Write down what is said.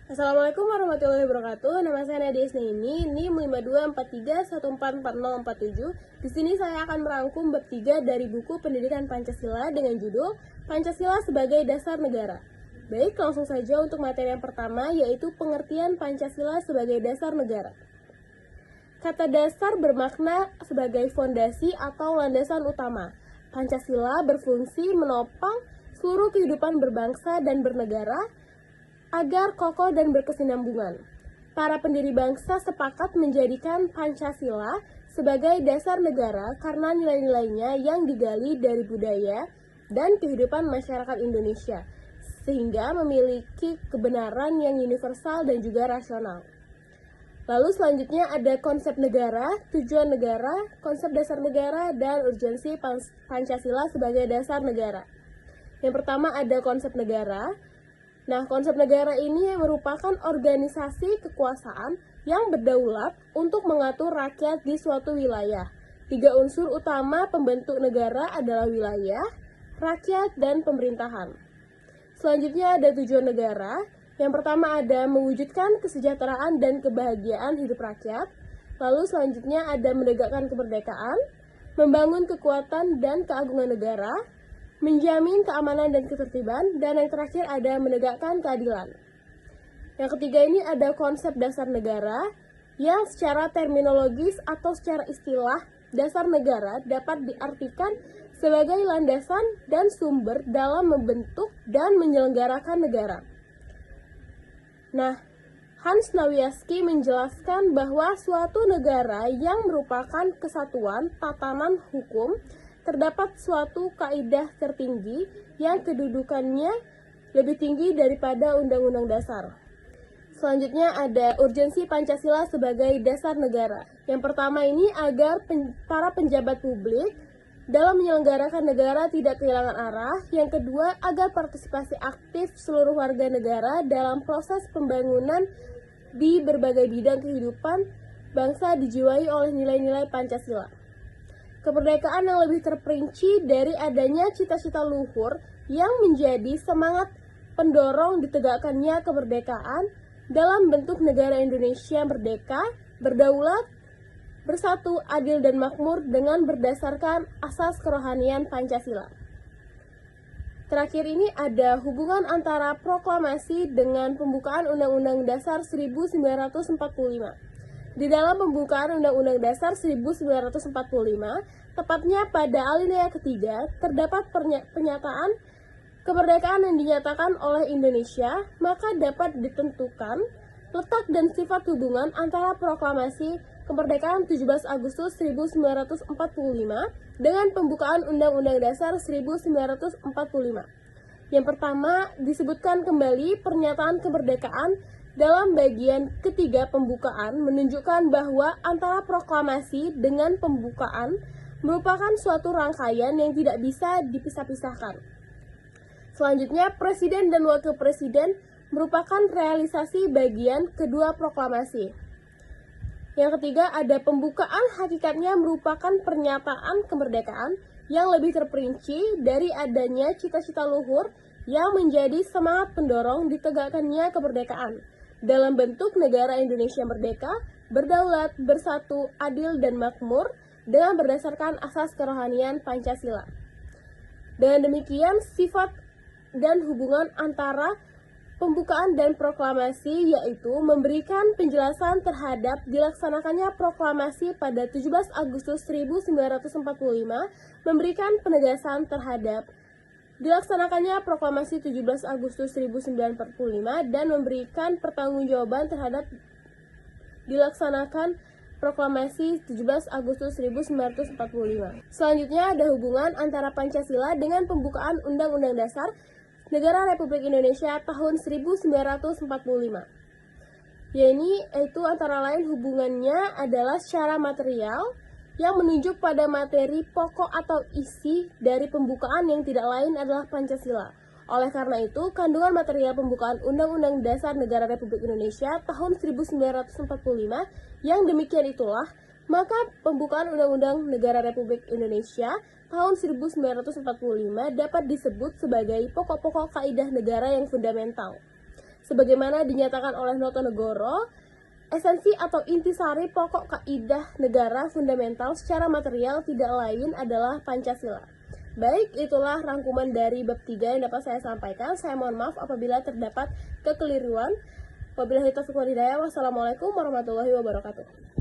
Assalamualaikum warahmatullahi wabarakatuh. Nama saya Nadia Isnaini, NIM 5243144047. Di sini saya akan merangkum bab 3 dari buku Pendidikan Pancasila dengan judul Pancasila sebagai Dasar Negara. Baik, langsung saja untuk materi yang pertama, yaitu pengertian Pancasila sebagai dasar negara. Kata dasar bermakna sebagai fondasi atau landasan utama. Pancasila berfungsi menopang seluruh kehidupan berbangsa dan bernegara agar kokoh dan berkesinambungan. Para pendiri bangsa sepakat menjadikan Pancasila sebagai dasar negara karena nilai-nilainya yang digali dari budaya dan kehidupan masyarakat Indonesia, sehingga memiliki kebenaran yang universal dan juga rasional. Lalu selanjutnya ada konsep negara, tujuan negara, konsep dasar negara, dan urgensi Pancasila sebagai dasar negara. Yang pertama ada konsep negara. Nah, konsep negara ini merupakan organisasi kekuasaan yang berdaulat untuk mengatur rakyat di suatu wilayah. 3 unsur utama pembentuk negara adalah wilayah, rakyat, dan pemerintahan. Selanjutnya ada tujuan negara. Yang pertama ada mewujudkan kesejahteraan dan kebahagiaan hidup rakyat. Lalu selanjutnya ada menegakkan kemerdekaan, membangun kekuatan dan keagungan negara, menjamin keamanan dan ketertiban, dan yang terakhir ada menegakkan keadilan. Yang ketiga ini ada konsep dasar negara, yang secara terminologis atau secara istilah, dasar negara dapat diartikan sebagai landasan dan sumber dalam membentuk dan menyelenggarakan negara. Nah, Hans Nawiaski menjelaskan bahwa suatu negara yang merupakan kesatuan tatanan hukum terdapat suatu kaidah tertinggi yang kedudukannya lebih tinggi daripada Undang-Undang Dasar. Selanjutnya ada urgensi Pancasila sebagai dasar negara. Yang pertama ini agar para penjabat publik dalam menyelenggarakan negara tidak kehilangan arah. Yang kedua agar partisipasi aktif seluruh warga negara dalam proses pembangunan di berbagai bidang kehidupan bangsa dijiwai oleh nilai-nilai Pancasila. Kemerdekaan yang lebih terperinci dari adanya cita-cita luhur yang menjadi semangat pendorong ditegakkannya kemerdekaan dalam bentuk negara Indonesia merdeka, berdaulat, bersatu, adil, dan makmur dengan berdasarkan asas kerohanian Pancasila. Terakhir ini ada hubungan antara proklamasi dengan pembukaan Undang-Undang Dasar 1945. Di dalam pembukaan Undang-Undang Dasar 1945, tepatnya pada alinea ketiga, terdapat pernyataan kemerdekaan yang dinyatakan oleh Indonesia, maka dapat ditentukan letak dan sifat hubungan antara proklamasi kemerdekaan 17 Agustus 1945 dengan pembukaan Undang-Undang Dasar 1945. Yang pertama, disebutkan kembali pernyataan kemerdekaan dalam bagian ketiga pembukaan menunjukkan bahwa antara proklamasi dengan pembukaan merupakan suatu rangkaian yang tidak bisa dipisah-pisahkan. Selanjutnya, Presiden dan Wakil Presiden merupakan realisasi bagian kedua proklamasi. Yang ketiga, ada pembukaan hakikatnya merupakan pernyataan kemerdekaan yang lebih terperinci dari adanya cita-cita luhur yang menjadi semangat pendorong ditegakkannya kemerdekaan dalam bentuk negara Indonesia merdeka, berdaulat, bersatu, adil, dan makmur dengan berdasarkan asas kerohanian Pancasila. Dengan demikian, sifat dan hubungan antara pembukaan dan proklamasi yaitu memberikan penjelasan terhadap dilaksanakannya proklamasi pada 17 Agustus 1945, memberikan penegasan terhadap dilaksanakannya proklamasi 17 Agustus 1945 dan memberikan pertanggungjawaban terhadap dilaksanakan proklamasi 17 Agustus 1945. Selanjutnya ada hubungan antara Pancasila dengan pembukaan Undang-Undang Dasar Negara Republik Indonesia tahun 1945. Yaitu antara lain hubungannya adalah secara material yang menunjuk pada materi pokok atau isi dari pembukaan yang tidak lain adalah Pancasila. Oleh karena itu, kandungan material pembukaan Undang-Undang Dasar Negara Republik Indonesia tahun 1945 yang demikian itulah, maka pembukaan Undang-Undang Negara Republik Indonesia tahun 1945 dapat disebut sebagai pokok-pokok kaidah negara yang fundamental. sebagaimana dinyatakan oleh Notonegoro, esensi atau intisari pokok kaidah negara fundamental secara material tidak lain adalah Pancasila. Baik, itulah rangkuman dari bab 3 yang dapat saya sampaikan. Saya mohon maaf apabila terdapat kekeliruan. Wabillahi taufiq wal hidayah. Wassalamualaikum warahmatullahi wabarakatuh.